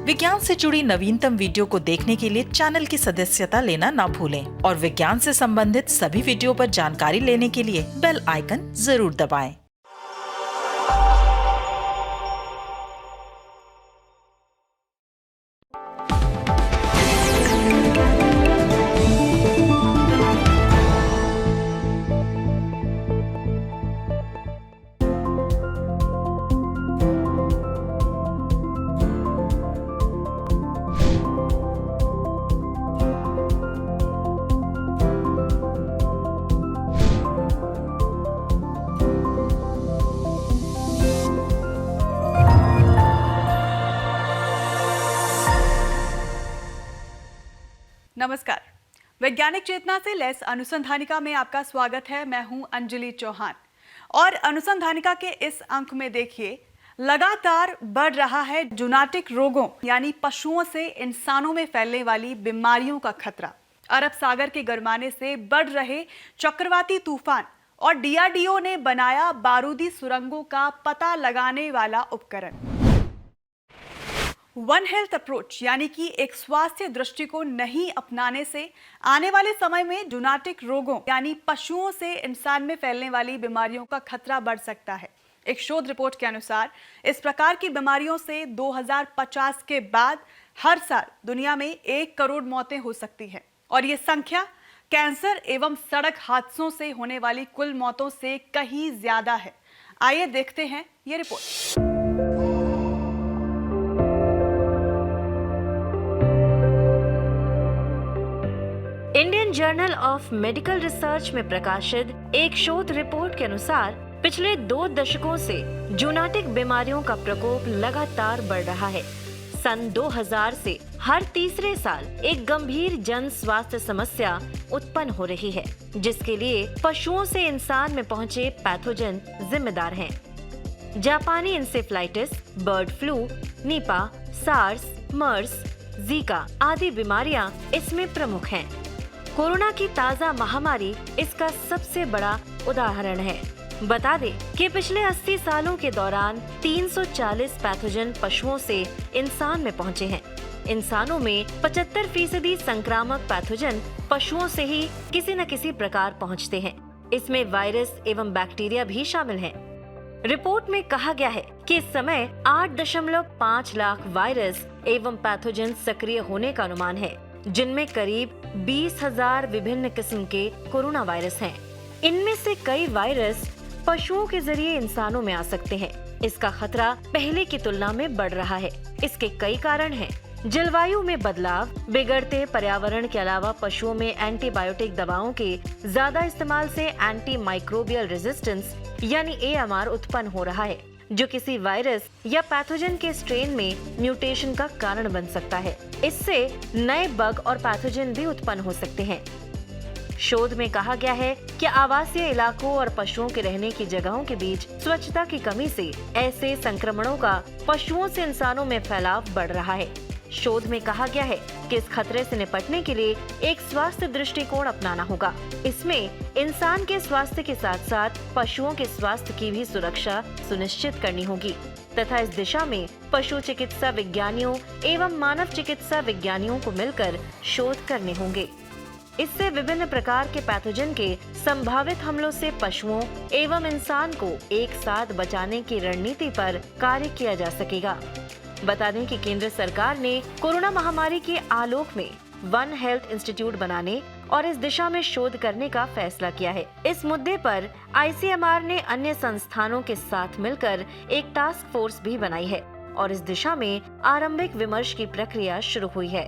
विज्ञान से जुड़ी नवीनतम वीडियो को देखने के लिए चैनल की सदस्यता लेना ना भूलें और विज्ञान से संबंधित सभी वीडियो पर जानकारी लेने के लिए बेल आइकन जरूर दबाएं। नमस्कार, वैज्ञानिक चेतना से लैस अनुसंधानिका में आपका स्वागत है। मैं हूं अंजलि चौहान और अनुसंधानिका के इस अंक में देखिए, लगातार बढ़ रहा है जूनाटिक रोगों यानी पशुओं से इंसानों में फैलने वाली बीमारियों का खतरा। अरब सागर के गरमाने से बढ़ रहे चक्रवाती तूफान और डीआरडीओ ने बनाया बारूदी सुरंगों का पता लगाने वाला उपकरण। वन हेल्थ अप्रोच यानी कि एक स्वास्थ्य दृष्टिकोण नहीं अपनाने से आने वाले समय में जूनाटिक रोगों यानी पशुओं से इंसान में फैलने वाली बीमारियों का खतरा बढ़ सकता है। एक शोध रिपोर्ट के अनुसार इस प्रकार की बीमारियों से 2050 के बाद हर साल दुनिया में 1 करोड़ मौतें हो सकती हैं और ये संख्या कैंसर एवं सड़क हादसों से होने वाली कुल मौतों से कहीं ज्यादा है। आइए देखते हैं ये report. Indian journal of medical research में प्रकाशित एक शोध रिपोर्ट के अनुसार पिछले 2 दशकों से जूनाटिक बीमारियों का प्रकोप लगातार बढ़ रहा है। सन 2000 से हर तीसरे साल एक गंभीर जन स्वास्थ्य समस्या उत्पन्न हो रही है, जिसके लिए पशुओं से इंसान में पहुंचे पैथोजन जिम्मेदार हैं। जापानी encephalitis, bird flu, Nipah, SARS, MERS, Zika आदि बीमारियां इसमें प्रमुख हैं। कोरोना की ताजा महामारी इसका सबसे बड़ा उदाहरण है। बता दें कि पिछले 80 सालों के दौरान 340 पैथोजन पशुओं से इंसान में पहुंचे हैं। इंसानों में 75% संक्रामक पैथोजन पशुओं से ही किसी न किसी प्रकार पहुंचते हैं। इसमें वायरस एवं बैक्टीरिया भी शामिल हैं। रिपोर्ट में कहा गया है कि इस समय 8.5 लाख वायरस एवं पैथोजन सक्रिय होने का अनुमान है, जिनमें करीब 20,000 विभिन्न किस्म के कोरोना वायरस हैं। इनमें से कई वायरस पशुओं के जरिए इंसानों में आ सकते हैं। इसका खतरा पहले की तुलना में बढ़ रहा है। इसके कई कारण हैं। जलवायु में बदलाव, बिगड़ते पर्यावरण के अलावा पशुओं में एंटीबायोटिक दवाओं के ज्यादा इस्तेमाल से एंटी माइक्रोबियल रेजिस्टेंस यानी AMR उत्पन्न हो रहा है, जो किसी वायरस या पैथोजन के स्ट्रेन में म्यूटेशन का कारण बन सकता है। इससे नए बग और पैथोजन भी उत्पन्न हो सकते हैं। शोध में कहा गया है कि आवासीय इलाकों और पशुओं के रहने की जगहों के बीच स्वच्छता की कमी से ऐसे संक्रमणों का पशुओं से इंसानों में फैलाव बढ़ रहा है। शोध में कहा गया है कि इस खतरे से निपटने के लिए एक स्वास्थ्य दृष्टिकोण अपनाना होगा। इसमें इंसान के स्वास्थ्य के साथ साथ पशुओं के स्वास्थ्य की भी सुरक्षा सुनिश्चित करनी होगी तथा इस दिशा में पशु चिकित्सा विज्ञानियों एवं मानव चिकित्सा विज्ञानियों को मिलकर शोध करने होंगे। इससे विभिन्न प्रकार के पैथोजन के संभावित हमलों से पशुओं एवं इंसान को एक साथ बचाने की रणनीति पर कार्य किया जा सकेगा। बता दें कि केंद्र सरकार ने कोरोना महामारी के आलोक में वन हेल्थ इंस्टीट्यूट बनाने और इस दिशा में शोध करने का फैसला किया है। इस मुद्दे पर ICMR ने अन्य संस्थानों के साथ मिलकर एक टास्क फोर्स भी बनाई है और इस दिशा में आरंभिक विमर्श की प्रक्रिया शुरू हुई है।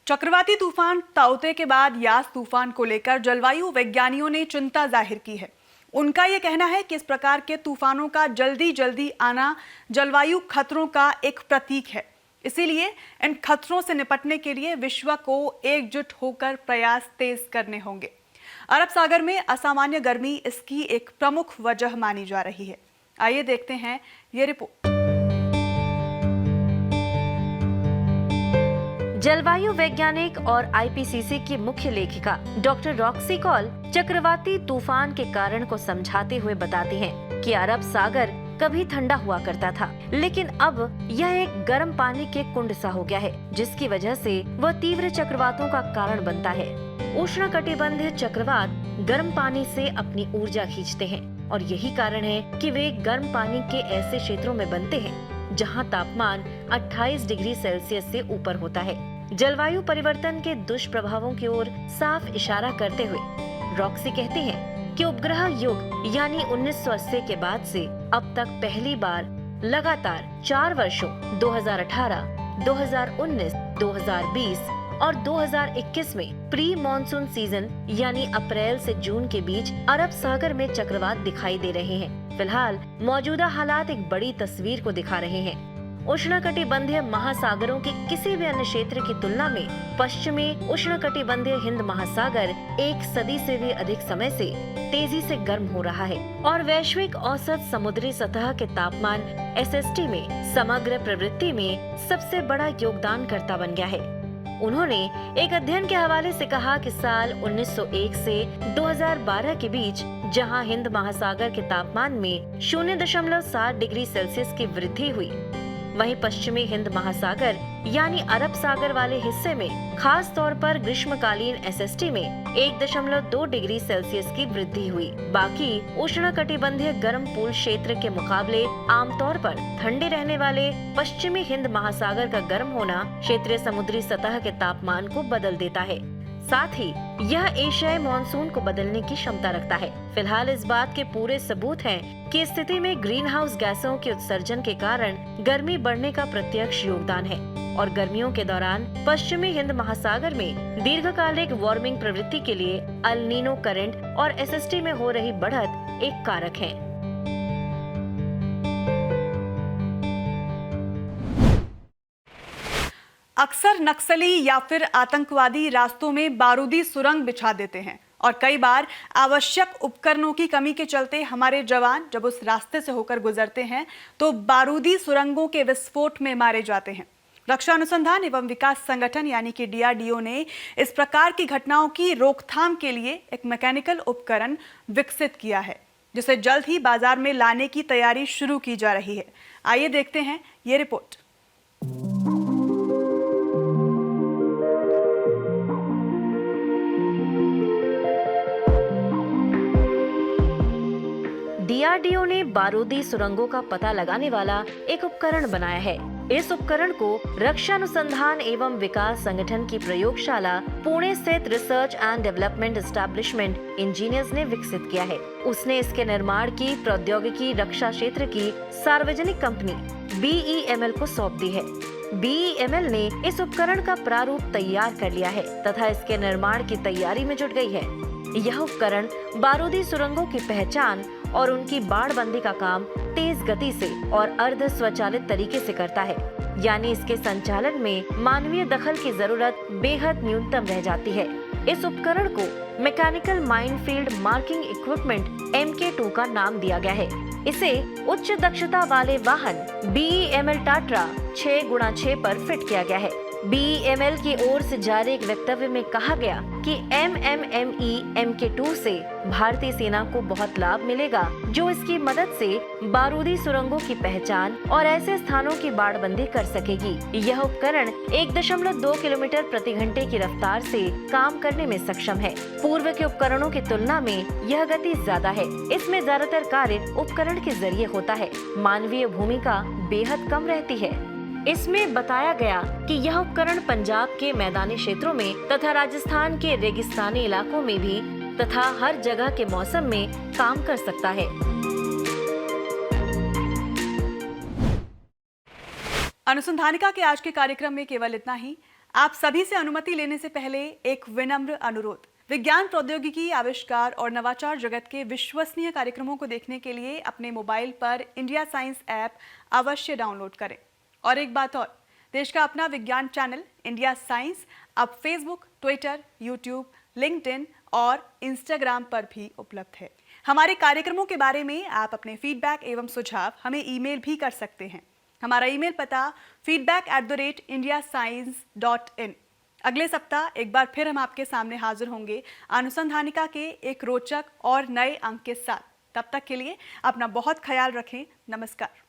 चक्रवाती तूफान ताउते के बाद यास तूफान को लेकर जलवायु वैज्ञानिकों ने चिंता जाहिर की है। उनका ये कहना है कि इस प्रकार के तूफानों का जल्दी आना जलवायु खतरों का एक प्रतीक है। इसीलिए इन खतरों से निपटने के लिए विश्व को एकजुट होकर प्रयास तेज करने होंगे। अरब सागर में असामान्य गर्मी इसकी एक प्रमुख वजह मानी जा रही है। आइए देखते हैं ये रिपोर्ट। जलवायु वैज्ञानिक और IPCC की मुख्य लेखिका डॉक्टर रॉक्सी कॉल चक्रवाती तूफान के कारण को समझाते हुए बताती हैं कि अरब सागर कभी ठंडा हुआ करता था, लेकिन अब यह एक गर्म पानी के कुंड सा हो गया है, जिसकी वजह से वह तीव्र चक्रवातों का कारण बनता है। उष्णकटिबंधीय चक्रवात गर्म पानी से अपनी ऊर्जा खींचते हैं और यही कारण है कि वे गर्म पानी के ऐसे क्षेत्रों में बनते हैं जहां तापमान 28 डिग्री सेल्सियस से ऊपर होता है। जलवायु परिवर्तन के दुष्प्रभावों की ओर साफ इशारा करते हुए रॉक्सी कहते हैं कि उपग्रह युग यानी 1980 के बाद से अब तक पहली बार लगातार 4 वर्षों 2018, 2019, 2020 और 2021 में प्री मॉनसून सीजन यानी अप्रैल से जून के बीच अरब सागर में चक्रवात दिखाई दे रहे हैं। फिलहाल मौजूदा हालात एक बड़ी तस्वीर को दिखा रहे हैं। उष्णकटिबंधीय महासागरों के किसी भी अन्य क्षेत्र की तुलना में पश्चिमी उष्णकटिबंधीय हिंद महासागर एक सदी से भी अधिक समय से तेजी से गर्म हो रहा है और वैश्विक औसत समुद्री सतह के तापमान SST में समग्र प्रवृत्ति में सबसे बड़ा योगदानकर्ता बन गया है। उन्होंने एक अध्ययन के हवाले से कहा कि साल 1901 से 2012 के बीच जहां हिंद महासागर के तापमान में 0.7 डिग्री सेल्सियस की वृद्धि हुई, वहीं पश्चिमी हिंद महासागर यानी अरब सागर वाले हिस्से में खास तौर पर ग्रीष्मकालीन SST में 1.2 डिग्री सेल्सियस की वृद्धि हुई। बाकी उष्णकटिबंधीय गर्म पूल क्षेत्र के मुकाबले आमतौर पर ठंडे रहने वाले पश्चिमी हिंद महासागर का गर्म होना क्षेत्रीय समुद्री सतह के तापमान को बदल देता है। साथ ही यह एशियाई मॉनसून को बदलने की क्षमता रखता है। फिलहाल इस बात के पूरे सबूत हैं कि स्थिति में ग्रीन हाउस गैसों के उत्सर्जन के कारण गर्मी बढ़ने का प्रत्यक्ष योगदान है और गर्मियों के दौरान पश्चिमी हिंद महासागर में दीर्घकालिक वार्मिंग प्रवृत्ति के लिए अल नीनो करंट और SST में हो रही बढ़त एक कारक है। अक्सर नक्सली या फिर आतंकवादी रास्तों में बारूदी सुरंग बिछा देते हैं और कई बार आवश्यक उपकरणों की कमी के चलते हमारे जवान जब उस रास्ते से होकर गुजरते हैं तो बारूदी सुरंगों के विस्फोट में मारे जाते हैं। रक्षा अनुसंधान एवं विकास संगठन यानी कि DRDO ने इस प्रकार की घटनाओं की रोकथाम के लिए एक मैकेनिकल उपकरण विकसित किया है, जिसे जल्द ही बाजार में लाने की तैयारी शुरू की जा रही है। आइए देखते हैं ये रिपोर्ट। DRDO ने बारूदी सुरंगों का पता लगाने वाला एक उपकरण बनाया है। इस उपकरण को रक्षा अनुसंधान एवं विकास संगठन की प्रयोगशाला पुणे स्थित research and development establishment engineers ने विकसित किया है। उसने इसके निर्माण की प्रौद्योगिकी रक्षा क्षेत्र की सार्वजनिक कंपनी BEML को सौंप दी है। BEML ने इस उपकरण का प्रारूप तैयार कर लिया है तथा इसके निर्माण की तैयारी में जुट गई है। यह उपकरण बारूदी सुरंगों की पहचान और उनकी बाड़बंदी का काम तेज गति से और अर्ध स्वचालित तरीके से करता है, यानी इसके संचालन में मानवीय दखल की जरूरत बेहद न्यूनतम रह जाती है। इस उपकरण को mechanical minefield marking equipment MK2 का नाम दिया गया है। इसे उच्च दक्षता वाले वाहन BEML टाट्रा 6x6 पर फिट किया गया है। BEML की ओर से जारी एक वक्तव्य में कहा गया कि MMME MK2 से भारतीय सेना को बहुत लाभ मिलेगा, जो इसकी मदद से बारूदी सुरंगों की पहचान और ऐसे स्थानों की बाड़बंदी कर सकेगी। यह उपकरण 1.2 किलोमीटर प्रति घंटे की रफ्तार से काम करने में सक्षम है। पूर्व के उपकरणों की तुलना में यह गति ज्यादा है। इसमें ज्यादातर कार्य उपकरण के जरिए होता है। मानवीय भूमिका बेहद कम रहती है। इसमें बताया गया कि यह उपकरण पंजाब के मैदानी क्षेत्रों में तथा राजस्थान के रेगिस्तानी इलाकों में भी तथा हर जगह के मौसम में काम कर सकता है। अनुसंधानिका के आज के कार्यक्रम में केवल इतना ही। आप सभी से अनुमति लेने से पहले एक विनम्र अनुरोध। विज्ञान, प्रौद्योगिकी, आविष्कार और नवाचार जगत के विश्वसनीय कार्यक्रमों को देखने के लिए अपने मोबाइल पर इंडिया साइंस ऐप अवश्य डाउनलोड करें। और एक बात और, देश का अपना विज्ञान चैनल इंडिया साइंस अब फेसबुक, ट्विटर, यूट्यूब, लिंक्डइन और इंस्टाग्राम पर भी उपलब्ध है। हमारे कार्यक्रमों के बारे में आप अपने फीडबैक एवं सुझाव हमें ईमेल भी कर सकते हैं। हमारा ईमेल पता feedback@indiascience.in। अगले सप्ताह एक बार फिर हम आपके सामने हाजिर होंगे अनुसंधानिका के एक रोचक और नए अंक के साथ। तब तक के लिए अपना बहुत ख्याल रखें। नमस्कार।